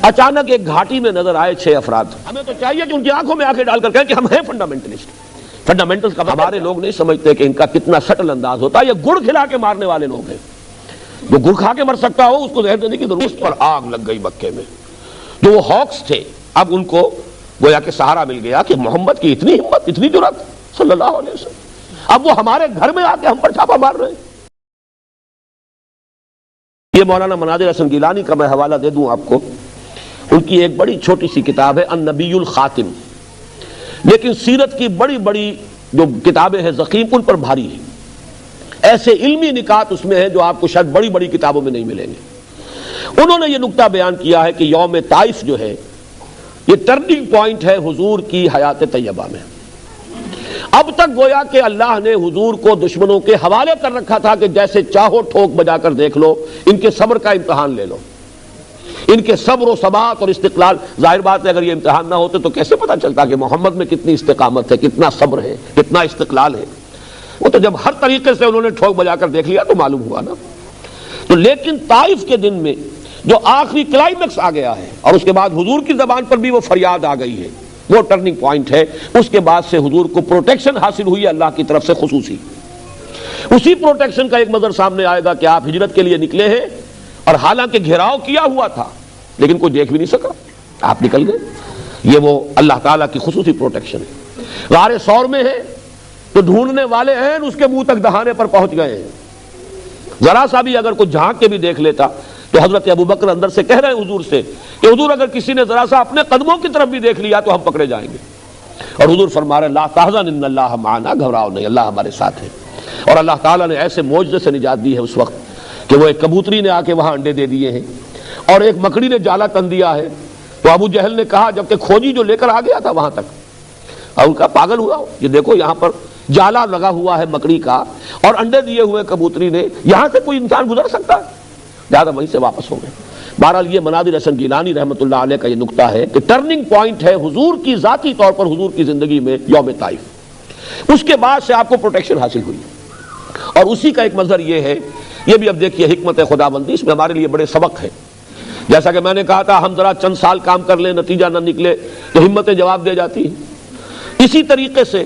اچانک ایک گھاٹی میں نظر آئے 6 افراد. ہمیں تو چاہیے کہ ان کی آنکھوں میں آنکھیں ڈال کر کہیں کہ ہم ہیں فنڈامنٹلسٹ. فنڈامنٹلز کا ہمارے لوگ نہیں سمجھتے کہ ان کا کتنا سٹل انداز ہوتا ہے. یہ گڑ کھلا کے مارنے والے لوگ ہیں. جو گڑ کھا کے مر سکتا ہو اس کو زہر دینے کی ضرورت. اس پر آگ لگ گئی مکے میں. جو وہ ہاکس تھے اب ان کو گویا کہ سہارا مل گیا کہ محمد کی اتنی ہمت, اتنی جرأت صلی اللہ علیہ وسلم, اب وہ ہمارے گھر میں آ کے ہم پر چھاپا مار رہے ہیں. یہ مولانا مناظر حسن گیلانی کا میں حوالہ دے دوں آپ کو. ان کی ایک بڑی چھوٹی سی کتاب ہے النبی الخاتم, لیکن سیرت کی بڑی بڑی جو کتابیں ہیں ضخیم ان پر بھاری ہیں. ایسے علمی نکات اس میں ہیں جو آپ کو شاید بڑی بڑی کتابوں میں نہیں ملیں گے. انہوں نے یہ نکتہ بیان کیا ہے کہ یوم طائف جو ہے یہ ٹرننگ پوائنٹ ہے حضور کی حیات طیبہ میں. اب تک گویا کہ اللہ نے حضور کو دشمنوں کے حوالے کر رکھا تھا کہ جیسے چاہو ٹھوک بجا کر دیکھ لو, ان کے صبر کا امتحان لے لو, ان کے صبر و ثبات اور استقلال. ظاہر بات ہے اگر یہ امتحان نہ ہوتے تو کیسے پتہ چلتا کہ محمد میں کتنی استقامت ہے, کتنا صبر ہے, کتنا استقلال ہے. وہ تو جب ہر طریقے سے انہوں نے ٹھوک بجا کر دیکھ لیا تو معلوم ہوا نا. تو لیکن طائف کے دن میں جو آخری کلائمیکس آ گیا ہے اور اس کے بعد حضور کی زبان پر بھی وہ فریاد آ گئی ہے, وہ ٹرننگ پوائنٹ ہے. اس کے بعد سے حضور کو پروٹیکشن حاصل ہوئی اللہ کی طرف سے خصوصی. اسی پروٹیکشن کا ایک منظر سامنے آئے گا کہ آپ ہجرت کے لیے نکلے ہیں اور حالانکہ گھیراؤ کیا ہوا تھا لیکن کوئی دیکھ بھی نہیں سکا, آپ نکل گئے. یہ وہ اللہ تعالیٰ کی خصوصی پروٹیکشن ہے. غار ثور میں ہے تو ڈھونڈنے والے ہیں اس کے منہ تک دہانے پر پہنچ گئے ہیں. ذرا سا بھی اگر کوئی جھانک کے بھی دیکھ لیتا تو حضرت ابوبکر اندر سے کہہ رہے ہیں حضور سے کہ حضور اگر کسی نے ذرا سا اپنے قدموں کی طرف بھی دیکھ لیا تو ہم پکڑے جائیں گے. اور حضور فرما رہے لا تحزن ان اللہ معنا, گھبراؤ نہیں, اللہ ہمارے ساتھ ہے. اور اللہ تعالیٰ نے ایسے معجزے سے نجات دی ہے اس وقت کہ وہ ایک کبوتری نے آ کے وہاں انڈے دے دیے ہیں اور ایک مکڑی نے جالا تن دیا ہے. تو ابو جہل نے کہا جبکہ کھوجی جو لے کر آ گیا تھا وہاں تک, اور ان کا پاگل ہوا یہ دیکھو یہاں پر جالا لگا ہوا ہے مکڑی کا اور انڈے دیے ہوئے کبوتری نے, یہاں سے کوئی انسان گزر سکتا ہے؟ زیادہ وہیں سے واپس ہو گئے. بہرحال یہ مناظر حسن گیلانی رحمۃ اللہ علیہ کا یہ نکتہ ہے کہ ٹرننگ پوائنٹ ہے حضور کی ذاتی طور پر حضور کی زندگی میں یوم طائف. اس کے بعد سے آپ کو پروٹیکشن حاصل ہوئی اور اسی کا ایک منظر یہ ہے. یہ بھی اب دیکھیے حکمت خداوندی, اس میں ہمارے لیے بڑے سبق ہیں. جیسا کہ میں نے کہا تھا ہم ذرا چند سال کام کر لیں نتیجہ نہ نکلے تو ہمتیں جواب دے جاتی ہیں. اسی طریقے سے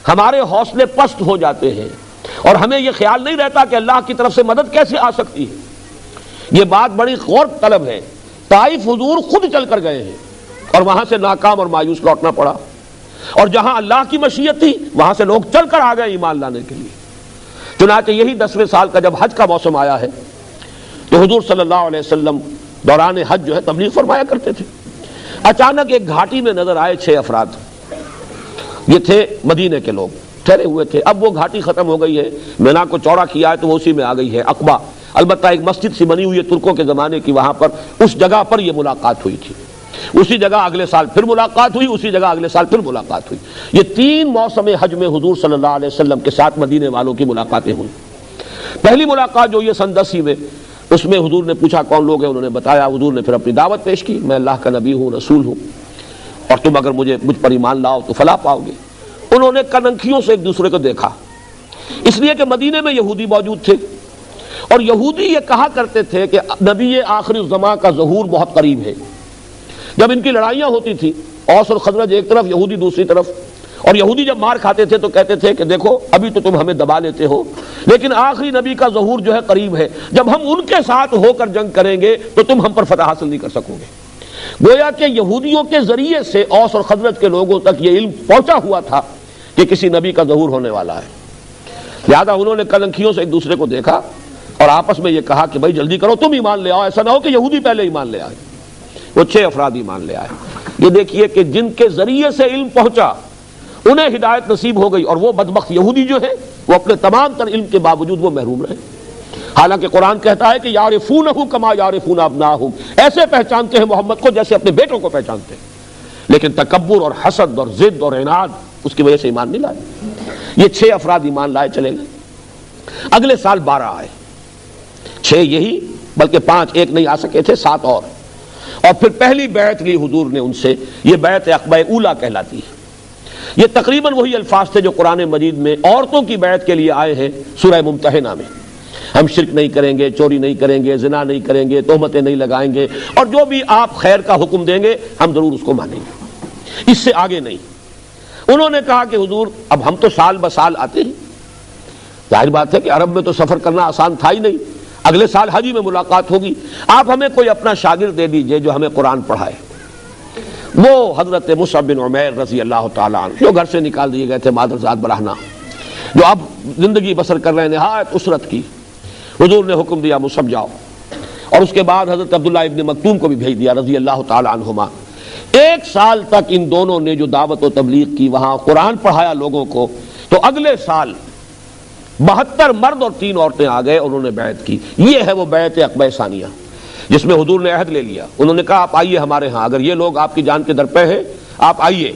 ہمارے حوصلے پست ہو جاتے ہیں اور ہمیں یہ خیال نہیں رہتا کہ اللہ کی طرف سے مدد کیسے آ سکتی ہے. یہ بات بڑی غور طلب ہے. طائف حضور خود چل کر گئے ہیں اور وہاں سے ناکام اور مایوس لوٹنا پڑا, اور جہاں اللہ کی مشیت تھی وہاں سے لوگ چل کر آ گئے ایمان لانے کے لیے. چنانچہ یہی 10ویں سال کا جب حج کا موسم آیا ہے تو حضور صلی اللہ علیہ وسلم دوران حج جو ہے تبلیغ فرمایا کرتے تھے. اچانک ایک گھاٹی میں نظر آئے 6 افراد. یہ تھے مدینے کے لوگ, ٹھہرے ہوئے تھے. اب وہ گھاٹی ختم ہو گئی ہے, مینا کو چوڑا کیا ہے تو وہ اسی میں آ گئی ہے عقبہ. البتہ ایک مسجد سی بنی ہوئی ہے ترکوں کے زمانے کی, وہاں پر اس جگہ پر یہ ملاقات ہوئی تھی. اسی جگہ اگلے سال پھر ملاقات ہوئی, اسی جگہ اگلے سال پھر ملاقات ہوئی. یہ 3 موسم حج میں حضور صلی اللہ علیہ وسلم کے ساتھ مدینے والوں کی ملاقاتیں ہوئی. پہلی ملاقات جو یہ سن 10 میں, اس میں حضور نے پوچھا کون لوگ ہیں, انہوں نے بتایا. حضور نے پھر اپنی دعوت پیش کی, میں اللہ کا نبی ہوں, رسول ہوں, اور تم اگر مجھ پر ایمان لاؤ تو فلاح پاؤ گے. انہوں نے کننکھیوں سے ایک دوسرے کو دیکھا, اس لیے کہ مدینے میں یہودی موجود تھے اور یہودی یہ کہا کرتے تھے کہ نبی آخری الزمان کا ظہور بہت قریب ہے. جب ان کی لڑائیاں ہوتی تھی, اوس اور خزرج ایک طرف, یہودی دوسری طرف, اور یہودی جب مار کھاتے تھے تو کہتے تھے کہ دیکھو ابھی تو تم ہمیں دبا لیتے ہو لیکن آخری نبی کا ظہور جو ہے قریب ہے, جب ہم ان کے ساتھ ہو کر جنگ کریں گے تو تم ہم پر فتح حاصل نہیں کر سکو گے. گویا کہ یہودیوں کے ذریعے سے اوس اور خزرج کے لوگوں تک یہ علم پہنچا ہوا تھا کہ کسی نبی کا ظہور ہونے والا ہے. لہذا انہوں نے کننکھیوں سے ایک دوسرے کو دیکھا اور آپس میں یہ کہا کہ بھائی جلدی کرو, تم ایمان لے آؤ, ایسا نہ ہو کہ یہودی پہلے ایمان لے آئے. وہ 6 افراد ایمان لے آئے. یہ دیکھیے کہ جن کے ذریعے سے علم پہنچا انہیں ہدایت نصیب ہو گئی, اور وہ بدبخت یہودی جو ہے وہ اپنے تمام تر علم کے باوجود وہ محروم رہے. حالانکہ قرآن کہتا ہے کہ یعرفونہ کما یعرفون ابناہم, ایسے پہچانتے ہیں محمد کو جیسے اپنے بیٹوں کو پہچانتے ہیں. لیکن تکبر اور حسد اور ضد اور عناد اس کی وجہ سے ایمان نہیں لائے. یہ 6 افراد ایمان لائے چلے گئے. اگلے سال 12 آئے, 6 یہی بلکہ 5 ایک نہیں آ سکے تھے, 7 اور پھر پہلی بیعت لی حضور نے ان سے. یہ بیعت عقبہ اولیٰ کہلاتی ہے. یہ تقریباً وہی الفاظ تھے جو قرآن مجید میں عورتوں کی بیعت کے لیے آئے ہیں سورہ ممتحنہ میں. ہم شرک نہیں کریں گے، چوری نہیں کریں گے، زنا نہیں کریں گے، تہمتیں نہیں لگائیں گے، اور جو بھی آپ خیر کا حکم دیں گے ہم ضرور اس کو مانیں گے، اس سے آگے نہیں۔ انہوں نے کہا کہ حضور اب ہم تو سال بسال آتے ہیں، ظاہر بات ہے کہ عرب میں تو سفر کرنا آسان تھا ہی نہیں، اگلے سال حج میں ملاقات ہوگی، آپ ہمیں کوئی اپنا شاگرد دے دیجئے جو ہمیں قرآن پڑھائے۔ وہ حضرت مصعب بن عمیر رضی اللہ تعالیٰ عنہ جو گھر سے نکال دیے گئے تھے مادرزاد برہنہ، جو اب زندگی بسر کر رہے ہیں نہایت اسرت کی، حضور نے حکم دیا مصعب جاؤ، اور اس کے بعد حضرت عبداللہ ابن مکتوم کو بھی بھیج دیا رضی اللہ تعالیٰ عنہما۔ ایک سال تک ان دونوں نے جو دعوت و تبلیغ کی، وہاں قرآن پڑھایا لوگوں کو، تو اگلے سال 72 مرد اور 3 عورتیں آ گئے، انہوں نے بیعت کی۔ یہ ہے وہ بیعت عقبہ ثانیہ جس میں حضور نے عہد لے لیا، انہوں نے کہا آپ آئیے ہمارے ہاں، اگر یہ لوگ آپ کی جان کے درپے ہیں آپ آئیے،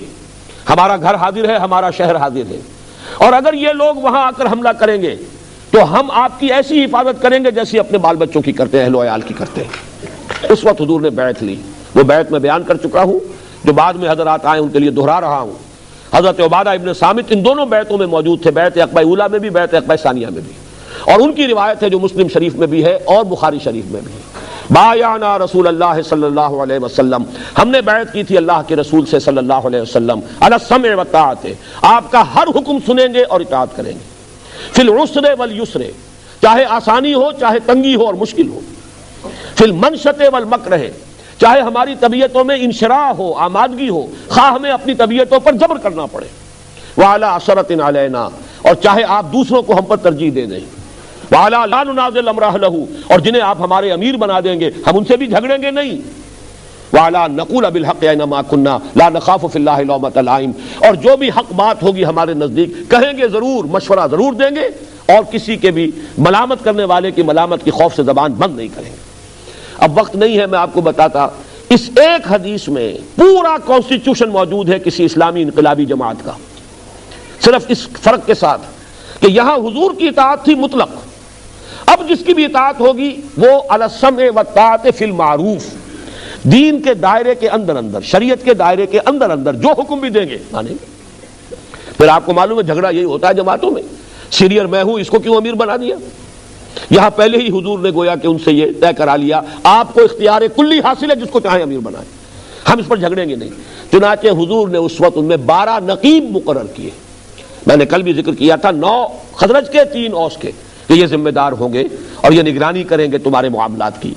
ہمارا گھر حاضر ہے، ہمارا شہر حاضر ہے، اور اگر یہ لوگ وہاں آ کر حملہ کریں گے تو ہم آپ کی ایسی حفاظت کریں گے جیسی اپنے بال بچوں کی کرتے ہیں، اہل و عیال کی کرتے ہیں۔ اس وقت حضور نے بیعت لی، وہ بیعت میں بیان کر چکا ہوں، جو بعد میں حضرات آئے ان کے لیے دہرا رہا ہوں۔ حضرت عبادہ ابن صامت ان دونوں بیعتوں میں موجود تھے، بیعت عقبہ اولیٰ میں بھی، بیعت عقبہ ثانیہ میں بھی، اور ان کی روایت ہے جو مسلم شریف میں بھی ہے اور بخاری شریف میں بھی ہے۔ بایعنا رسول اللہ صلی اللہ علیہ وسلم، ہم نے بیعت کی تھی اللہ کے رسول سے صلی اللہ علیہ وسلم، علی السمع والطاعۃ، آپ کا ہر حکم سنیں گے اور اطاعت کریں گے، فی العسر والیسر، چاہے آسانی ہو چاہے تنگی ہو اور مشکل ہو، فی المنشط والمکرہ، چاہے ہماری طبیعتوں میں انشراح ہو، آمادگی ہو، خواہ ہمیں اپنی طبیعتوں پر جبر کرنا پڑے، وعلی عثرۃ علینا، اور چاہے آپ دوسروں کو ہم پر ترجیح دے دیں، وعلی لا ننازل امرہ لہ، اور جنہیں آپ ہمارے امیر بنا دیں گے ہم ان سے بھی جھگڑیں گے نہیں، وعلی نقول بالحق اینما کنا لا نخاف فی اللہ لومۃ لائم، اور جو بھی حق بات ہوگی ہمارے نزدیک کہیں گے ضرور، مشورہ ضرور دیں گے، اور کسی کے بھی ملامت کرنے والے کی ملامت کی خوف سے زبان بند نہیں کریں گے۔ اب وقت نہیں ہے، میں آپ کو بتاتا، اس ایک حدیث میں پورا کانسٹیٹیوشن موجود ہے کسی اسلامی انقلابی جماعت کا، صرف اس فرق کے ساتھ کہ یہاں حضور کی اطاعت تھی مطلق، اب جس کی بھی اطاعت ہوگی وہ علی السمع والطاعۃ فی المعروف، دین کے دائرے کے اندر اندر، شریعت کے دائرے کے اندر اندر جو حکم بھی دیں گے مانیں گے۔ پھر آپ کو معلوم ہے جھگڑا یہی ہوتا ہے جماعتوں میں، سینئر میں ہوں، اس کو کیوں امیر بنا دیا؟ یہاں پہلے ہی حضور نے گویا کہ ان سے یہ طے کرا لیا، آپ کو اختیار کلی حاصل ہے، جس کو چاہیں امیر بنائیں، ہم اس پر جھگڑیں گے نہیں۔ چنانچہ حضور نے اس وقت ان میں 12 نقیب مقرر کیے، میں نے کل بھی ذکر کیا تھا، 9 خزرج کے 3 اوس کے، کہ یہ ذمہ دار ہوں گے اور یہ نگرانی کریں گے تمہارے معاملات کی۔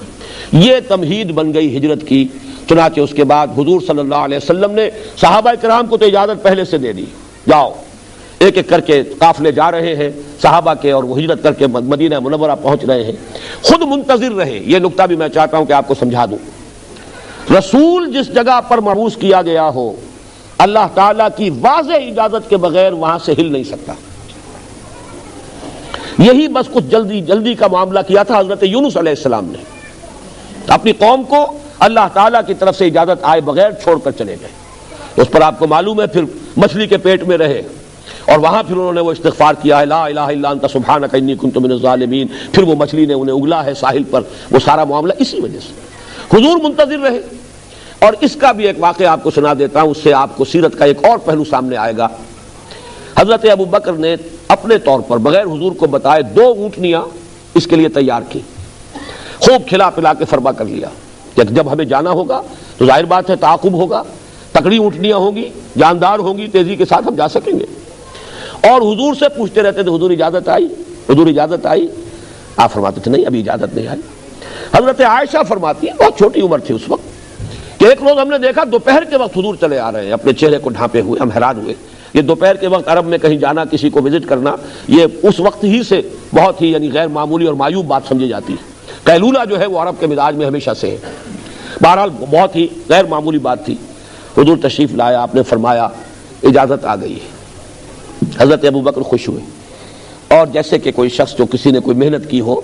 یہ تمہید بن گئی ہجرت کی۔ چنانچہ اس کے بعد حضور صلی اللہ علیہ وسلم نے صحابہ کرام کو تو اجازت پہلے سے دے دی، جاؤ، ایک ایک کر کے قافلے جا رہے ہیں صحابہ کے، اور وہ ہجرت کر کے مدینہ منورہ پہنچ رہے ہیں، خود منتظر رہے۔ یہ نقطہ بھی میں چاہتا ہوں کہ آپ کو سمجھا دوں، رسول جس جگہ پر مبعوث کیا گیا ہو، اللہ تعالیٰ کی واضح اجازت کے بغیر وہاں سے ہل نہیں سکتا۔ یہی بس کچھ جلدی کا معاملہ کیا تھا حضرت یونس علیہ السلام نے، اپنی قوم کو اللہ تعالیٰ کی طرف سے اجازت آئے بغیر چھوڑ کر چلے گئے۔ اس پر آپ کو معلوم ہے پھر مچھلی کے پیٹ میں رہے، اور وہاں پھر انہوں نے وہ استغفار کیا ہے، لا الہ الا انت سبحانک انی کنت من الظالمین، پھر وہ مچھلی نے انہیں اگلا ہے ساحل پر، وہ سارا معاملہ اسی وجہ سے حضور منتظر رہے۔ اور اس کا بھی ایک واقعہ آپ کو سنا دیتا ہوں، اس سے آپ کو سیرت کا ایک اور پہلو سامنے آئے گا۔ حضرت ابو بکر نے اپنے طور پر بغیر حضور کو بتائے 2 اونٹنیاں اس کے لیے تیار کی، خوب کھلا پلا کے فرما کر لیا کہ جب ہمیں جانا ہوگا تو ظاہر بات ہے تعاقب ہوگا، تکڑی اونٹنیاں ہوں گی، جاندار ہوں گی، تیزی کے ساتھ ہم جا سکیں گے۔ اور حضور سے پوچھتے رہتے تھے حضور اجازت آئی، حضور اجازت آئی، آپ فرماتے تھے نہیں ابھی اجازت نہیں آئی۔ حضرت عائشہ فرماتی ہے، بہت چھوٹی عمر تھی اس وقت، کہ ایک روز ہم نے دیکھا دوپہر کے وقت حضور چلے آ رہے ہیں اپنے چہرے کو ڈھانپے ہوئے، ہم حیران ہوئے۔ یہ دوپہر کے وقت عرب میں کہیں جانا، کسی کو وزٹ کرنا، یہ اس وقت ہی سے بہت ہی یعنی غیر معمولی اور معیوب بات سمجھی جاتی ہے۔ قیلولہ جو ہے وہ عرب کے مزاج میں ہمیشہ سے ہے، بہرحال بہت ہی غیر معمولی بات تھی۔ حضور تشریف لایا، آپ نے فرمایا اجازت آ گئی ہے۔ حضرت ابو بکر خوش ہوئے، اور جیسے کہ کوئی شخص جو کسی نے کوئی محنت کی ہو،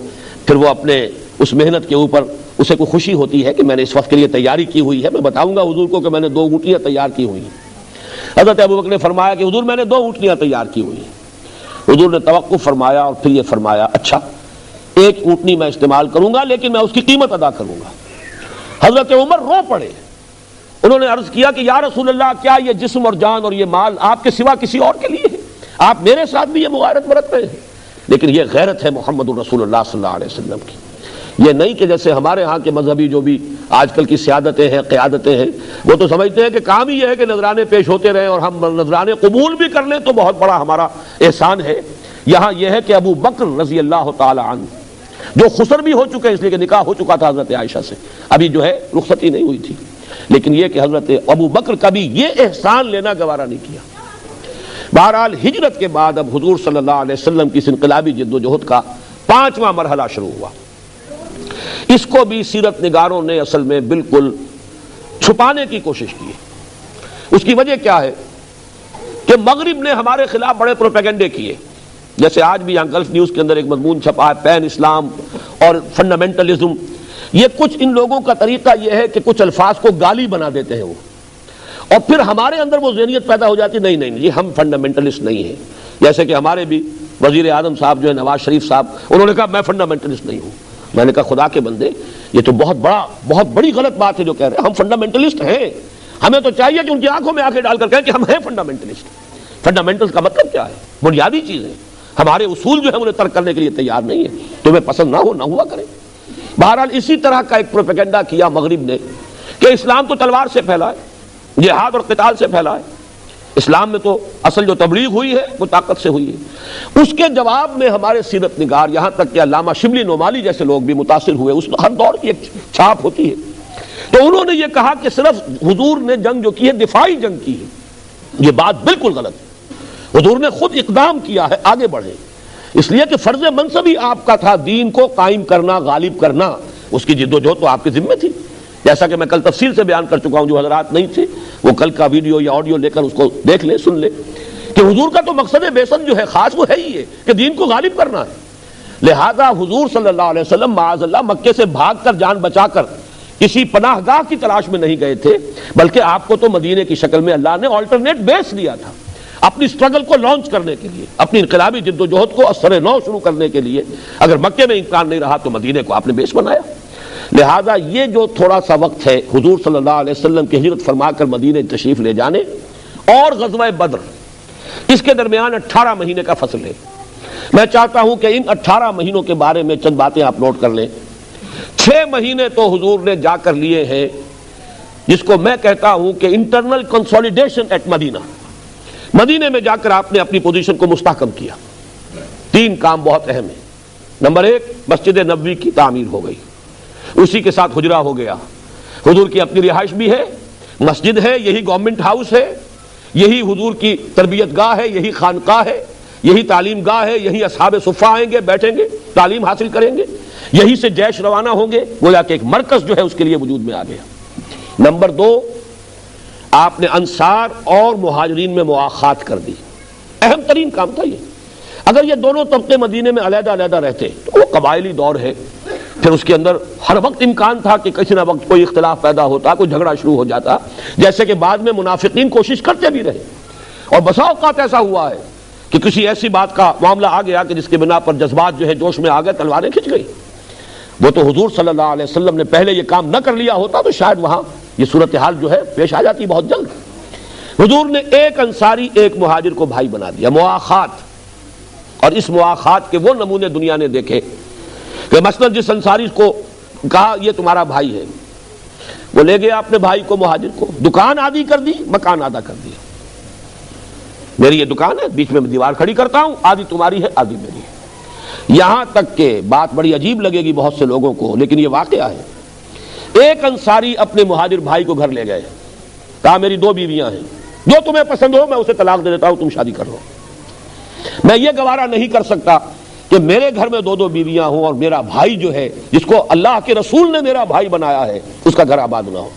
پھر وہ اپنے اس محنت کے اوپر اسے کوئی خوشی ہوتی ہے کہ میں نے اس وقت کے لیے تیاری کی ہوئی ہے، میں بتاؤں گا حضور کو کہ میں نے 2 اونٹنیاں تیار کی ہوئی ہیں۔ حضرت ابو بکر نے فرمایا کہ حضور میں نے 2 اونٹنیاں تیار کی ہوئی ہیں۔ حضور نے توقف فرمایا اور پھر یہ فرمایا اچھا 1 اونٹنی میں استعمال کروں گا لیکن میں اس کی قیمت ادا کروں گا۔ حضرت عمر رو پڑے، انہوں نے عرض کیا کہ یا رسول اللہ، کیا یہ جسم اور جان اور یہ مال آپ کے سوا کسی اور کے لیے ہے؟ آپ میرے ساتھ بھی یہ مغایرت برت رہے ہیں؟ لیکن یہ غیرت ہے محمد الرسول اللہ صلی اللہ علیہ وسلم کی. یہ نہیں کہ جیسے ہمارے ہاں کے مذہبی جو بھی آج کل کی سیادتیں ہیں قیادتیں ہیں وہ تو سمجھتے ہیں کہ کام ہی یہ ہے کہ نذرانے پیش ہوتے رہیں اور ہم نذرانے قبول بھی کر لیں تو بہت بڑا ہمارا احسان ہے. یہاں یہ ہے کہ ابو بکر رضی اللہ تعالی عنہ جو خسر بھی ہو چکے اس لیے کہ نکاح ہو چکا تھا حضرت عائشہ سے, ابھی جو ہے رخصتی نہیں ہوئی تھی, لیکن یہ کہ حضرت ابو بکر کبھی یہ احسان لینا گوارا نہیں کیا. بہرحال ہجرت کے بعد اب حضور صلی اللہ علیہ وسلم کی اس انقلابی جد و جہد کا 5واں مرحلہ شروع ہوا. اس کو بھی سیرت نگاروں نے اصل میں بالکل چھپانے کی کوشش کی. اس کی وجہ کیا ہے کہ مغرب نے ہمارے خلاف بڑے پروپیگنڈے کیے. جیسے آج بھی یہاں گلف نیوز کے اندر ایک مضمون چھپا ہے پین اسلام اور فنڈامنٹلزم. یہ کچھ ان لوگوں کا طریقہ یہ ہے کہ کچھ الفاظ کو گالی بنا دیتے ہیں وہ, اور پھر ہمارے اندر وہ ذہنیت پیدا ہو جاتی نہیں نہیں یہ ہم فنڈامنٹلسٹ نہیں ہیں. جیسے کہ ہمارے بھی وزیر اعظم صاحب جو ہے نواز شریف صاحب, انہوں نے کہا میں فنڈامنٹلسٹ نہیں ہوں. میں نے کہا خدا کے بندے یہ تو بہت بڑی غلط بات ہے جو کہہ رہے ہیں. ہم فنڈامنٹلسٹ ہیں, ہمیں تو چاہیے کہ ان کی آنکھوں میں آنکھیں ڈال کر کہیں کہ ہم ہیں فنڈامنٹلسٹ. فنڈامنٹل کا مطلب کیا ہے؟ بنیادی چیزیں. ہمارے اصول جو ہے انہیں ترک کرنے کے لیے تیار نہیں ہے. تمہیں پسند نہ ہوا کریں. بہرحال اسی طرح کا ایک پروپیگنڈا کیا مغرب نے کہ اسلام تو تلوار سے پھیلا ہے, جہاد اور قتال سے پھیلا ہے. اسلام میں تو اصل جو تبلیغ ہوئی ہے وہ طاقت سے ہوئی ہے. اس کے جواب میں ہمارے سیرت نگار, یہاں تک کہ علامہ شبلی نعمانی جیسے لوگ بھی متاثر ہوئے, اس ہر دور کی ایک چھاپ ہوتی ہے, تو انہوں نے یہ کہا کہ صرف حضور نے جنگ جو کی ہے دفاعی جنگ کی ہے. یہ بات بالکل غلط ہے. حضور نے خود اقدام کیا ہے آگے بڑھے, اس لیے کہ فرض منصب ہی آپ کا تھا دین کو قائم کرنا, غالب کرنا. اس کی جد و جہد تو آپ کے ذمہ تھی, جیسا کہ میں کل تفصیل سے بیان کر چکا ہوں. جو حضرات نہیں تھے وہ کل کا ویڈیو یا آڈیو لے کر اس کو دیکھ لیں, سن لیں کہ حضور کا تو مقصد بعثت جو ہے خاص وہ ہے ہی ہے کہ دین کو غالب کرنا ہے. لہذا حضور صلی اللہ علیہ وسلم معاذ اللہ مکے سے بھاگ کر جان بچا کر کسی پناہ گاہ کی تلاش میں نہیں گئے تھے, بلکہ آپ کو تو مدینے کی شکل میں اللہ نے آلٹرنیٹ بیس دیا تھا اپنی سٹرگل کو لانچ کرنے کے لیے, اپنی انقلابی جد و جہد کو اثر نو شروع کرنے کے لیے. اگر مکے میں امکان نہیں رہا تو مدینے کو آپ نے بیس بنایا. لہذا یہ جو تھوڑا سا وقت ہے حضور صلی اللہ علیہ وسلم کی ہجرت فرما کر مدینے تشریف لے جانے اور غزوہ بدر, اس کے درمیان 18 مہینے کا فصل ہے. میں چاہتا ہوں کہ ان 18 مہینوں کے بارے میں چند باتیں آپ نوٹ کر لیں. 6 مہینے تو حضور نے جا کر لیے ہیں جس کو میں کہتا ہوں کہ انٹرنل کنسولیڈیشن ایٹ مدینہ. مدینے میں جا کر آپ نے اپنی پوزیشن کو مستحکم کیا. 3 کام بہت اہم ہیں. نمبر 1, مسجد نبوی کی تعمیر ہو گئی, اسی کے ساتھ حجرہ ہو گیا. حضور کی اپنی رہائش بھی ہے, مسجد ہے, یہی گورنمنٹ ہاؤس ہے, یہی حضور کی تربیت گاہ ہے, یہی خانقاہ ہے, یہی تعلیم گاہ ہے, یہی اصحاب صفہ آئیں گے, بیٹھیں گے, تعلیم حاصل کریں گے, یہی سے جیش روانہ ہوں گے. گویا کہ ایک مرکز جو ہے اس کے لیے وجود میں آ گیا. نمبر 2, آپ نے انصار اور مہاجرین میں مواخات کر دی. اہم ترین کام تھا یہ. اگر یہ دونوں طبقے مدینے میں علیحدہ علیحدہ رہتے تو وہ قبائلی دور ہے, پھر اس کے اندر ہر وقت امکان تھا کہ کسی نہ وقت کوئی اختلاف پیدا ہوتا, کوئی جھگڑا شروع ہو جاتا, جیسے کہ بعد میں منافقین کوشش کرتے بھی رہے. اور بسا اوقات ایسا ہوا ہے کہ کسی ایسی بات کا معاملہ آ گیا کہ جس کے بنا پر جذبات جو ہے جوش میں آ گئے, تلواریں کھنچ گئی. وہ تو حضور صلی اللہ علیہ وسلم نے پہلے یہ کام نہ کر لیا ہوتا تو شاید وہاں یہ صورتحال جو ہے پیش آ جاتی بہت جلد. حضور نے ایک انصاری ایک مہاجر کو بھائی بنا دیا, مواخات. اور اس مواخات کے وہ نمونے دنیا نے دیکھے کہ مثلا جس انصاری کو کہا یہ تمہارا بھائی ہے, وہ لے گیا اپنے بھائی کو مہاجر کو, دکان آدھی کر دی, مکان آدھا کر دیا. میری یہ دکان ہے, بیچ میں دیوار کھڑی کرتا ہوں, آدھی تمہاری ہے آدھی میری ہے. یہاں تک کہ بات بڑی عجیب لگے گی بہت سے لوگوں کو, لیکن یہ واقعہ ہے. ایک انصاری اپنے مہاجر بھائی کو گھر لے گئے, کہا میری 2 بیویاں ہیں, جو تمہیں پسند ہو میں اسے طلاق دے دیتا ہوں, تم شادی کر لو. میں یہ گوارا نہیں کر سکتا کہ میرے گھر میں 2 بیویاں ہوں اور میرا بھائی جو ہے جس کو اللہ کے رسول نے میرا بھائی بنایا ہے اس کا گھر آباد نہ ہو.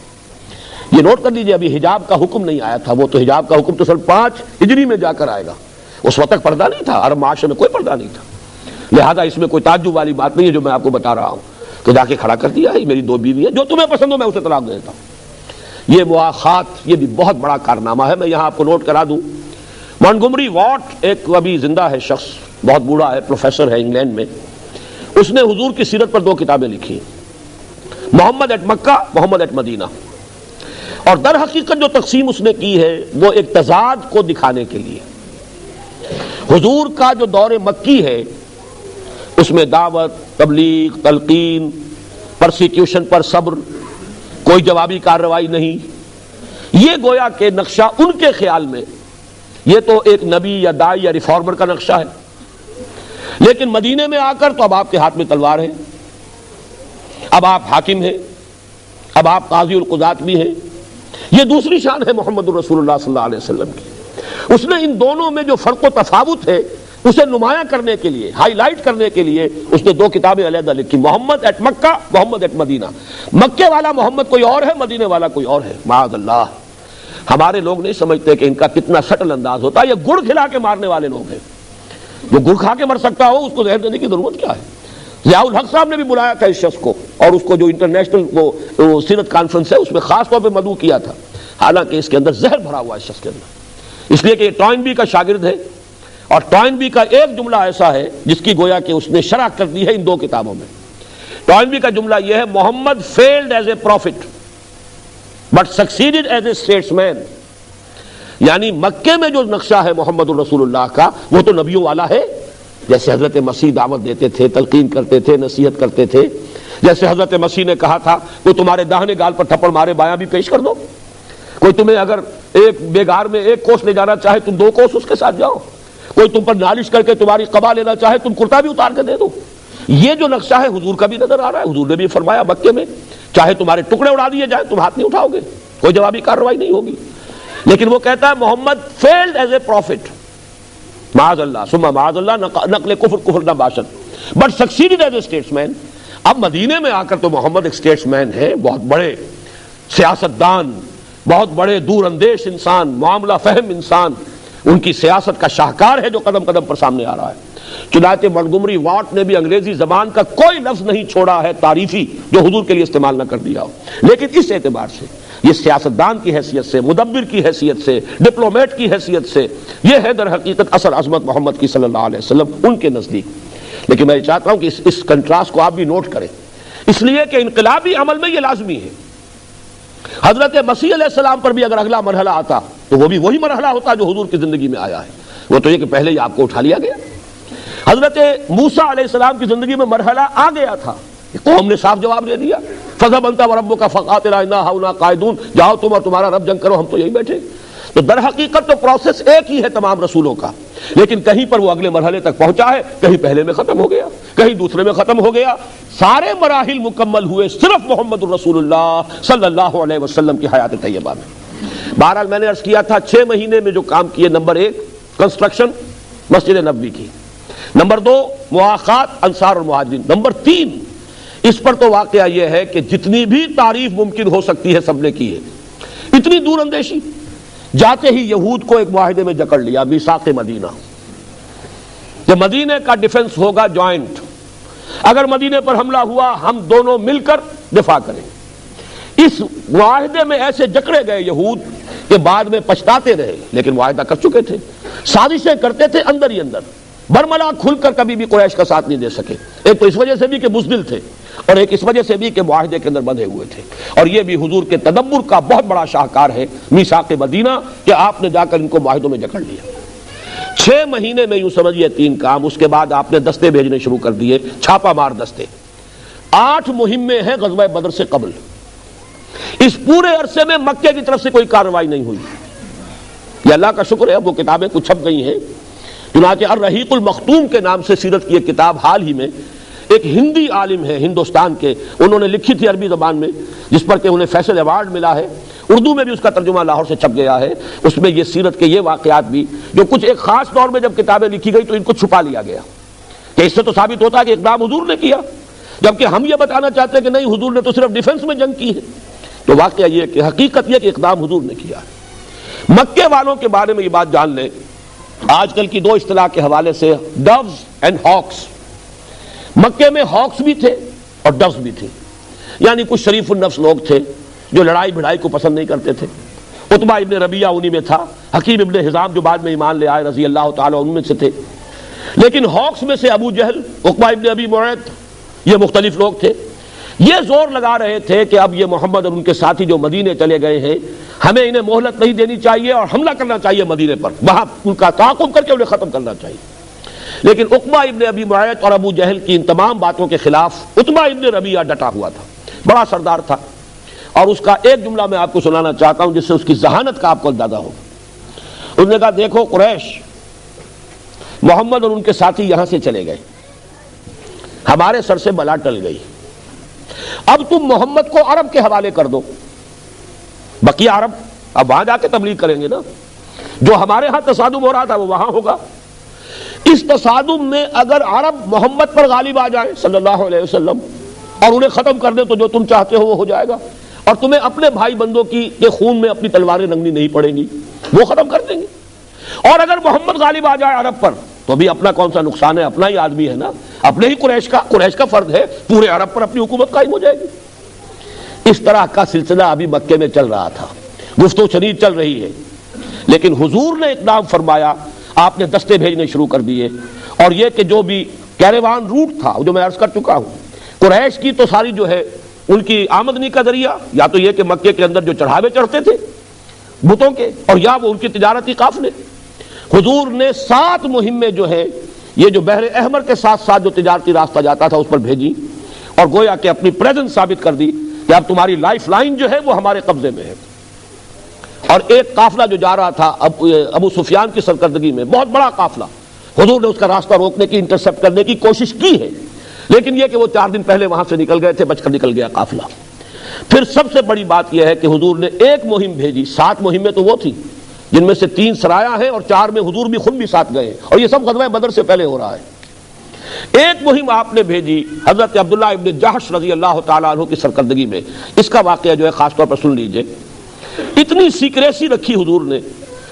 یہ نوٹ کر لیجئے, ابھی حجاب کا حکم نہیں آیا تھا. وہ تو حجاب کا حکم تو سن 5 ہجری میں جا کر آئے گا. اس وقت تک پردہ نہیں تھا, عرب معاشرے میں کوئی پردہ نہیں تھا. لہذا اس میں کوئی تعجب والی بات نہیں ہے جو میں آپ کو بتا رہا ہوں کہ جا کے کھڑا کر دیا ہے میری 2 بیویاں, جو تمہیں پسند ہو میں اسے طلاق دے دیتا ہوں. یہ مواخات یہ بھی بہت بڑا کارنامہ ہے. میں یہاں آپ کو نوٹ کرا دوں, مونٹگومری واٹ ایک ابھی زندہ ہے شخص, بہت بوڑھا ہے, پروفیسر ہے انگلینڈ میں. اس نے حضور کی سیرت پر 2 کتابیں لکھی, محمد at Mecca, Muhammad at Medina. اور در حقیقت جو تقسیم اس نے کی ہے وہ ایک تضاد کو دکھانے کے لیے. حضور کا جو دور مکی ہے اس میں دعوت، تبلیغ، تلقین، پرسیکیوشن پر صبر، کوئی جوابی کارروائی نہیں. یہ گویا کہ نقشہ ان کے خیال میں یہ تو ایک نبی یا داعی یا ریفارمر کا نقشہ ہے. لیکن مدینے میں آ کر تو اب آپ کے ہاتھ میں تلوار ہے، اب آپ حاکم ہیں، اب آپ قاضی القضات بھی ہیں. یہ دوسری شان ہے محمد الرسول اللہ صلی اللہ علیہ وسلم کی. اس نے ان دونوں میں جو فرق و تفاوت ہے اسے نمایاں کرنے کے لیے، ہائی لائٹ کرنے کے لیے اس نے دو کتابیں علیحدہ لکھی، محمد at Mecca, Muhammad at Medina. مکے والا محمد کوئی اور ہے، مدینے والا کوئی اور ہے. معاذ اللہ. ہمارے لوگ نہیں سمجھتے کہ ان کا کتنا سٹل انداز ہوتا ہے. یہ گڑ کھلا کے مارنے والے لوگ ہیں. جو گڑ کھا کے مر سکتا ہو اس کو زہر دینے کی ضرورت کیا ہے؟ ضیاء الحق صاحب نے بھی بلایا تھا اس شخص کو، اور اس کو جو انٹرنیشنل وہ سیرت کانفرنس ہے اس میں خاص طور پہ مدعو کیا تھا، حالانکہ اس کے اندر زہر بھرا ہوا ہے اس شخص کے اندر. اس لیے کہ یہ ٹوائنبی کا شاگرد ہے، اور ٹوائنبی کا ایک جملہ ایسا ہے جس کی گویا کہ اس نے شرح کر دی ہے ان دو کتابوں میں. ٹوائنبی کا جملہ یہ ہے، Muhammad failed as a prophet but succeeded as a statesman. یعنی مکے میں جو نقشہ ہے محمد الرسول اللہ کا وہ تو نبیوں والا ہے، جیسے حضرت مسیح دعوت دیتے تھے، تلقین کرتے تھے، نصیحت کرتے تھے. جیسے حضرت مسیح نے کہا تھا کوئی تمہارے داہنے گال پر تھپڑ مارے بایاں بھی پیش کر دو. کوئی تمہیں اگر ایک بیگار میں ایک کوس لے جانا چاہے تم 2 کوس اس کے ساتھ جاؤ. کوئی تم پر نالش کر کے تمہاری قبا لینا چاہے تم کرتا بھی اتار کے دے دو. یہ جو نقشہ ہے حضور کا بھی نظر آ رہا ہے. حضور نے بھی فرمایا مکے میں چاہے تمہارے ٹکڑے اڑا دیے جائیں تم ہاتھ نہیں اٹھاؤ گے، کوئی جوابی کارروائی نہیں ہوگی. لیکن وہ کہتا ہے Muhammad failed as a profit, معاذ اللہ ثم معاذ اللہ، نقل کفر نہ باشد، but succeeded as a status مین. اب مدینے میں آ کر تو محمد ایک اسٹیٹس مین ہے، بہت بڑے سیاست دان، بہت بڑے دور اندیش انسان، معاملہ فہم انسان، ان کی سیاست کا شاہکار ہے جو قدم قدم پر سامنے آ رہا ہے. چنانچہ منٹگومری واٹ نے بھی انگریزی زبان کا کوئی لفظ نہیں چھوڑا ہے تعریفی جو حضور کے لیے استعمال نہ کر دیا ہو. لیکن اس اعتبار سے یہ سیاستدان کی حیثیت سے، مدبر کی حیثیت سے، ڈپلومیٹ کی حیثیت سے یہ ہے در حقیقت اصل عظمت محمد کی صلی اللہ علیہ وسلم ان کے نزدیک. لیکن میں چاہتا ہوں کہ اس کنٹراسٹ کو آپ بھی نوٹ کریں، اس لیے کہ انقلابی عمل میں یہ لازمی ہے. حضرت مسیح علیہ السلام پر بھی اگر اگلا مرحلہ آتا تو وہ بھی وہی مرحلہ ہوتا جو حضور کی زندگی میں آیا ہے. وہ تو یہ کہ پہلے ہی آپ کو اٹھا لیا گیا. حضرت موسیٰ علیہ السلام کی زندگی میں مرحلہ آ گیا تھا، قوم نے صاف جواب دے دیا، فَذْهَبْ أَنْتَ وَرَبُّكَ فَقَاتِلَا إِنَّا هَاهُنَا قَاعِدُونَ، جاؤ تم اور تمہارا رب جنگ کرو، ہم تو یہی بیٹھے. تو در حقیقت تو پروسیس ایک ہی ہے تمام رسولوں کا، لیکن کہیں پر وہ اگلے مرحلے تک پہنچا ہے، کہیں پہلے میں ختم ہو گیا، کہیں دوسرے میں ختم ہو گیا. سارے مراحل مکمل ہوئے صرف محمد الرسول اللہ صلی اللہ علیہ وسلم کی حیات طیبہ میں. بہرحال میں نے عرض کیا تھا 6 مہینے میں جو کام کیے، نمبر 1 کنسٹرکشن مسجد نبوی کی، نمبر 2 مواخات انصار اور مہاجرین، نمبر 3 اس پر تو واقعہ یہ ہے کہ جتنی بھی تعریف ممکن ہو سکتی ہے سب نے کی ہے. اتنی دور اندیشی، جاتے ہی یہود کو ایک معاہدے میں جکڑ لیا، میثاق مدینہ، کہ مدینے کا ڈیفنس ہوگا جوائنٹ، اگر مدینے پر حملہ ہوا ہم دونوں مل کر دفاع کریں. اس معاہدے میں ایسے جکڑے گئے یہود کہ بعد میں پچھتاتے رہے، لیکن معاہدہ کر چکے تھے، سازشیں کرتے تھے اندر ہی اندر، برملا کھل کر کبھی بھی قریش کا ساتھ نہیں دے سکے. ایک تو اس وجہ سے بھی کہ بزدل تھے، اور ایک اس وجہ سے بھی کہ معاہدے کے اندر بندھے ہوئے تھے. اور یہ بھی حضور کے تدبر کا بہت بڑا شاہکار ہے میثاق مدینہ کہ آپ نے جا کر ان کو معاہدوں میں جکڑ لیا. 6 مہینے میں یوں سمجھیے 3 کام. اس کے بعد آپ نے دستے بھیجنے شروع کر دیے، چھاپا مار دستے. 8 مہمیں ہیں غزوہ بدر سے قبل. اس پورے عرصے میں مکے کی طرف سے کوئی کارروائی نہیں ہوئی. یہ اللہ کا شکر ہے، اب وہ کتابیں کچھ چھپ گئی ہیں. چنانچہ الرحیق المختوم کے نام سے سیرت کی ایک کتاب حال ہی میں ایک ہندی عالم ہے ہندوستان کے، انہوں نے لکھی تھی عربی زبان میں، جس پر کہ انہیں فیصل ایوارڈ ملا ہے. اردو میں بھی اس کا ترجمہ لاہور سے چھپ گیا ہے. اس میں یہ سیرت کے یہ واقعات بھی جو کچھ ایک خاص طور میں جب کتابیں لکھی گئی تو ان کو چھپا لیا گیا کہ اس سے تو ثابت ہوتا ہے کہ اقدام حضور نے کیا، جبکہ ہم یہ بتانا چاہتے ہیں کہ نہیں، حضور نے تو صرف ڈیفنس میں جنگ کی ہے. تو واقعہ یہ کہ حقیقت یہ کہ اقدام حضور نے کیا ہے. مکے والوں کے بارے میں یہ بات جان لیں، آج کل کی 2 اصطلاح کے حوالے سے، ڈوز اینڈ ہاکس. مکے میں ہاکس بھی تھے اور ڈوز بھی تھے، یعنی کچھ شریف النفس لوگ تھے جو لڑائی بھڑائی کو پسند نہیں کرتے تھے. عتبہ ابن ربیعہ انہی میں تھا، حکیم ابن حزام جو بعد میں ایمان لے آئے رضی اللہ تعالیٰ ان میں سے تھے. لیکن ہاکس میں سے ابو جہل، عقبہ ابن ابی معیط، یہ مختلف لوگ تھے. یہ زور لگا رہے تھے کہ اب یہ محمد اور ان کے ساتھی جو مدینے چلے گئے ہیں، ہمیں انہیں مہلت نہیں دینی چاہیے اور حملہ کرنا چاہیے مدینے پر، وہاں ان کا تعاقب کر کے انہیں ختم کرنا چاہیے. لیکن عقبہ ابن ابی معیط اور ابو جہل کی ان تمام باتوں کے خلاف عتبہ ابن ربیعہ ڈٹا ہوا تھا، بڑا سردار تھا، اور اس کا ایک جملہ میں آپ کو سنانا چاہتا ہوں جس سے اس کی ذہانت کا آپ کو اندازہ ہوگا۔ اس نے کہا دیکھو قریش، محمد اور ان کے ساتھی یہاں سے چلے گئے، ہمارے سر سے بلا ٹل گئی، اب تم محمد کو عرب کے حوالے کر دو، بقیہ عرب اب وہاں جا کے تبلیغ کریں گے نا، جو ہمارے ہاں تصادم ہو رہا تھا وہ وہاں ہوگا۔ اس تصادم میں اگر عرب محمد پر غالب آ جائیں صلی اللہ علیہ وسلم اور انہیں ختم کر دیں تو جو تم چاہتے ہو وہ ہو جائے گا، اور تمہیں اپنے بھائی بندوں کے خون میں اپنی تلواریں رنگنی نہیں پڑیں گی، وہ ختم کر دیں گے۔ اور اگر محمد غالب آ جائے عرب پر تو بھی اپنا کون سا نقصان ہے، اپنا ہی آدمی ہے نا، اپنے ہی قریش کا فرد ہے، پورے عرب پر اپنی حکومت قائم ہو جائے گی۔ اس طرح کا سلسلہ ابھی مکے میں چل رہا تھا، گفتگو شنید چل رہی ہے، لیکن حضور نے اقدام فرمایا، آپ نے دستے بھیجنے شروع کر دیے، اور یہ کہ جو بھی کیروان روٹ تھا جو میں عرض کر چکا ہوں، قریش کی تو ساری جو ہے ان کی آمدنی کا ذریعہ یا تو یہ کہ مکے کے اندر جو چڑھاوے چڑھتے تھے بتوں کے، اور یا وہ ان کی تجارتی قافلے، حضور نے 7 مہمیں جو ہے یہ جو بحر احمر کے ساتھ ساتھ جو تجارتی راستہ جاتا تھا اس پر بھیجی، اور گویا کہ اپنی پریزنس ثابت کر دی کہ اب تمہاری لائف لائن جو ہے وہ ہمارے قبضے میں ہے۔ اور ایک قافلہ جو جا رہا تھا ابو سفیان کی سرکردگی میں، بہت بڑا قافلہ، حضور نے اس کا راستہ روکنے کی، انٹرسپٹ کرنے کی کوشش کی ہے، لیکن یہ کہ وہ 4 دن پہلے وہاں سے نکل گئے تھے، بچ کر نکل گیا قافلہ۔ پھر سب سے بڑی بات یہ ہے کہ حضور نے ایک مہم بھیجی، 7 مہمیں تو وہ تھی جن میں سے 3 سرایا ہیں اور 4 میں حضور بھی خود بھی ساتھ گئے، اور یہ سب غزوہ بدر سے پہلے ہو رہا ہے۔ ایک مہم آپ نے بھیجی حضرت عبداللہ ابن جحش رضی اللہ تعالیٰ عنہ کی سرکردگی میں، اس کا واقعہ جو ہے خاص طور پر سن لیجئے۔ اتنی سیکریسی رکھی حضور نے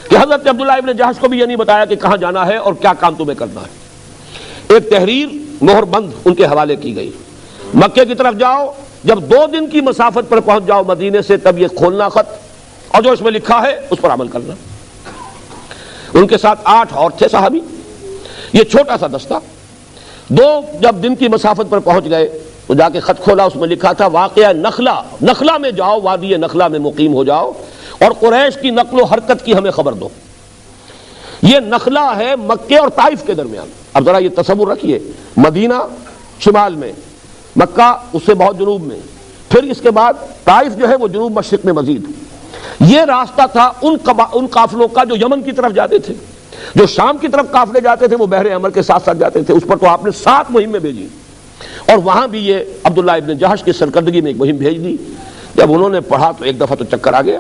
کہ حضرت عبداللہ ابن جحش کو بھی یہ نہیں بتایا کہ کہاں جانا ہے اور کیا کام تمہیں کرنا ہے۔ ایک تحریر مہر بند ان کے حوالے کی گئی، مکے کی طرف جاؤ، جب 2 دن کی مسافت پر پہنچ جاؤ مدینے سے تب یہ کھولنا خط، اور جو اس میں لکھا ہے اس پر عمل کرنا۔ ان کے ساتھ 8 اور تھے صحابی، یہ چھوٹا سا دستہ۔ 2 جب دن کی مسافت پر پہنچ گئے تو جا کے خط کھولا، اس میں لکھا تھا واقعہ نخلا میں جاؤ، وادی نخلا میں مقیم ہو جاؤ، اور قریش کی نقل و حرکت کی ہمیں خبر دو۔ یہ نخلا ہے مکے اور طائف کے درمیان۔ اب ذرا یہ تصور رکھیے، مدینہ شمال میں، مکہ اس سے بہت جنوب میں، پھر اس کے بعد طائف جو ہے وہ جنوب مشرق میں مزید۔ یہ راستہ تھا ان قافلوں کا جو یمن کی طرف جاتے تھے، جو شام کی طرف قافلے جاتے تھے وہ بحر احمر کے ساتھ ساتھ جاتے تھے، اس پر تو آپ نے 7 مہمیں بھیجی، اور وہاں بھی یہ عبداللہ ابن جحش کی سرکردگی میں ایک مہم بھیج دی۔ جب انہوں نے پڑھا تو ایک دفعہ تو چکر آ گیا،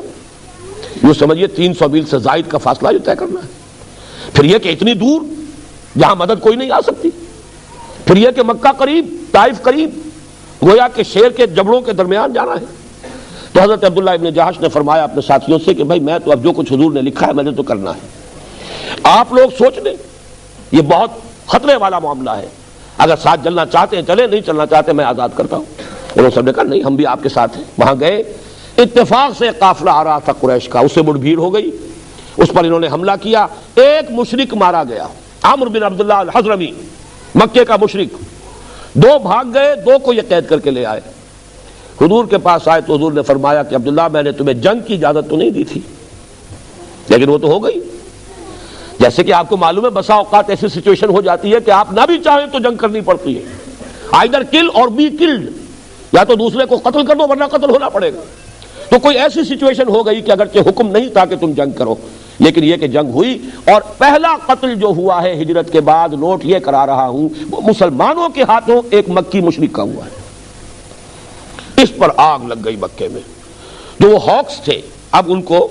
یوں سمجھیے 300 میل سے زائد کا فاصلہ جو طے کرنا ہے، پھر یہ کہ اتنی دور جہاں مدد کوئی نہیں آ سکتی، پھر یہ کہ مکہ قریب طائف قریب، گویا کہ شیر کے جبڑوں کے درمیان جانا ہے۔ تو حضرت عبداللہ ابن جحش نے فرمایا اپنے ساتھیوں سے کہ بھائی میں تو اب جو کچھ حضور نے لکھا ہے میں نے تو کرنا ہے، آپ لوگ سوچ لیں، یہ بہت خطرے والا معاملہ ہے، اگر ساتھ چلنا چاہتے ہیں چلیں، نہیں چلنا چاہتے میں آزاد کرتا ہوں۔ انہوں سب نے کہا نہیں، ہم بھی آپ کے ساتھ ہیں۔ وہاں گئے، اتفاق سے قافلہ آ رہا تھا قریش کا، اس سے مڑ بھیڑ ہو گئی، اس پر انہوں نے حملہ کیا، ایک مشرک مارا گیا، عمرو بن عبداللہ الحضرمی، مکے کا مشرک، 2 بھاگ گئے، 2 کو یہ قید کر کے لے آئے، حضور کے پاس آئے تو حضور نے فرمایا کہ عبداللہ میں نے تمہیں جنگ کی اجازت تو نہیں دی تھی، لیکن وہ تو ہو گئی۔ جیسے کہ آپ کو معلوم ہے بسا اوقات ایسی سچویشن ہو جاتی ہے کہ آپ نہ بھی چاہیں تو جنگ کرنی پڑتی ہے، آئدر کل اور بی کلڈ، یا تو دوسرے کو قتل کر دو ورنہ قتل ہونا پڑے گا۔ تو کوئی ایسی سچویشن ہو گئی کہ اگرچہ حکم نہیں تھا کہ تم جنگ کرو، لیکن یہ کہ جنگ ہوئی، اور پہلا قتل جو ہوا ہے ہجرت کے بعد، نوٹ یہ کرا رہا ہوں، وہ مسلمانوں کے ہاتھوں ایک مکی مشرک کا ہوا ہے۔ اس پر آگ لگ گئی مکے میں، جو وہ ہاکس تھے اب ان کو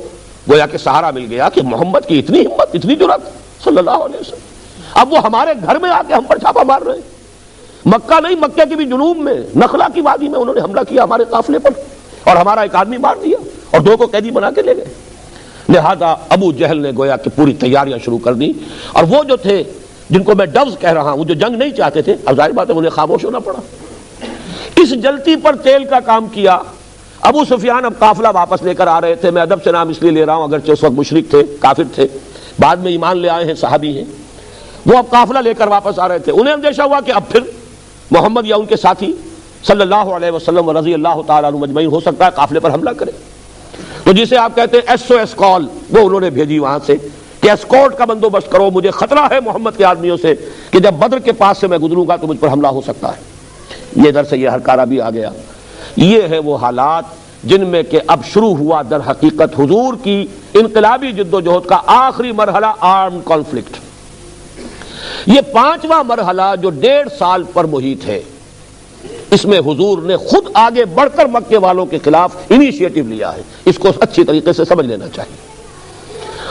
گویا کہ سہارا مل گیا کہ محمد کی اتنی ہمت، اتنی جرأت صلی اللہ علیہ وسلم، اب وہ ہمارے گھر میں آ کے ہم پر چھاپا مار رہے ہیں۔ مکہ نہیں، مکے کے بھی جنوب میں نخلا کی وادی میں انہوں نے حملہ کیا ہمارے قافلے پر، اور ہمارا ایک آدمی مار دیا اور 2 کو قیدی بنا کے لے گئے۔ لہذا ابو جہل نے گویا کہ پوری تیاریاں شروع کر دی، اور وہ جو تھے جن کو میں ڈوز کہہ رہا ہوں، جو جنگ نہیں چاہتے تھے، اب ظاہر بات ہے انہیں خاموش ہونا پڑا۔ اس جلتی پر تیل کا کام کیا۔ ابو سفیان اب قافلہ واپس لے کر آ رہے تھے، میں ادب سے نام اس لیے لے رہا ہوں اگرچہ اس وقت مشرک تھے، کافر تھے، بعد میں ایمان لے آئے ہیں، صحابی ہیں، وہ اب قافلہ لے کر واپس آ رہے تھے۔ انہیں اندیشہ ہوا کہ اب پھر محمد یا ان کے ساتھی صلی اللہ علیہ وسلم رضی اللہ تعالیٰ عنہ مجمعین ہو سکتا ہے قافلے پر حملہ کرے، تو جسے آپ کہتے ہیں SOS کال، وہ انہوں نے بھیجی وہاں سے کہ اسکورٹ کا بندوبست کرو، مجھے خطرہ ہے محمد کے آدمیوں سے کہ جب بدر کے پاس سے میں گزروں گا تو مجھ پر حملہ ہو سکتا ہے۔ یہ ادھر سے یہ ہرکارہ بھی آ گیا۔ یہ ہے وہ حالات جن میں کہ اب شروع ہوا در حقیقت حضور کی انقلابی جد و جہد کا آخری مرحلہ، آرم کانفلکٹ۔ یہ 5واں مرحلہ جو 1.5 سال پر محیط ہے، اس میں حضور نے خود آگے بڑھ کر مکے والوں کے خلاف انیشیٹو لیا ہے۔ اس کو اچھی طریقے سے سمجھ لینا چاہیے۔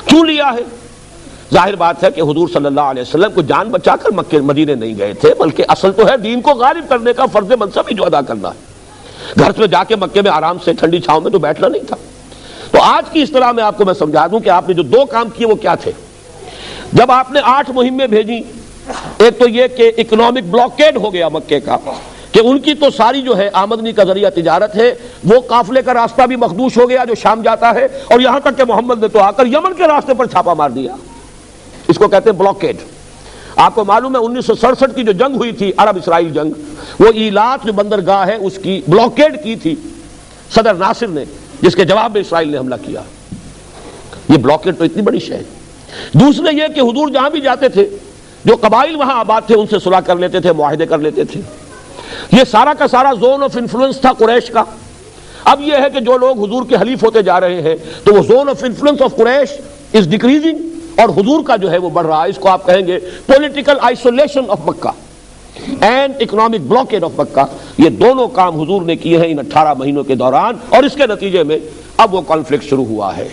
کیوں لیا ہے؟ ظاہر بات ہے کہ حضور صلی اللہ علیہ وسلم کو جان بچا کر مکے مدینے نہیں گئے تھے، بلکہ اصل تو ہے دین کو غالب کرنے کا فرض منصب ہی جو ادا کرنا ہے۔ گھر سے جا کے مکے میں آرام سے ٹھنڈی چھاؤں میں تو بیٹھنا نہیں تھا۔ تو آج کی اصطلاح میں آپ کو میں سمجھا دوں کہ آپ نے جو 2 کام کیے وہ کیا تھے۔ جب آپ نے 8 مہمیں بھیجی، ایک تو یہ کہ اکنامک بلاکیڈ ہو گیا مکے کا، کہ ان کی تو ساری جو ہے آمدنی کا ذریعہ تجارت ہے، وہ قافلے کا راستہ بھی مخدوش ہو گیا جو شام جاتا ہے، اور یہاں تک کہ محمد نے تو آ کر یمن کے راستے پر چھاپا مار دیا۔ اس کو کہتے ہیں بلاکیڈ۔ آپ کو معلوم ہے 1967 کی جو جنگ ہوئی تھی، عرب اسرائیل جنگ، وہ ایلات جو بندرگاہ ہے اس کی بلاکیڈ کی تھی صدر ناصر نے، جس کے جواب میں اسرائیل نے حملہ کیا۔ یہ بلاکیڈ تو اتنی بڑی شے ہے۔ دوسرے یہ کہ حضور جہاں بھی جاتے تھے، جو قبائل وہاں آباد تھے ان سے صلح کر لیتے تھے، معاہدے کر لیتے تھے۔ یہ سارا کا سارا زون آف انفلوئنس تھا قریش کا۔ اب یہ ہے کہ جو لوگ حضور کے حلیف ہوتے جا رہے ہیں تو وہ زون آف انفلوئنس آف قریش از ڈیکریزنگ، اور حضور کا جو ہے وہ بڑھ رہا ہے۔ اس کو آپ کہیں گے political isolation of Mecca and economic blockade of Mecca. یہ دونوں کام حضور نے کیے ہیں ان 18 مہینوں کے دوران، اور اس کے نتیجے میں اب وہ کانفلکٹ شروع ہوا ہے۔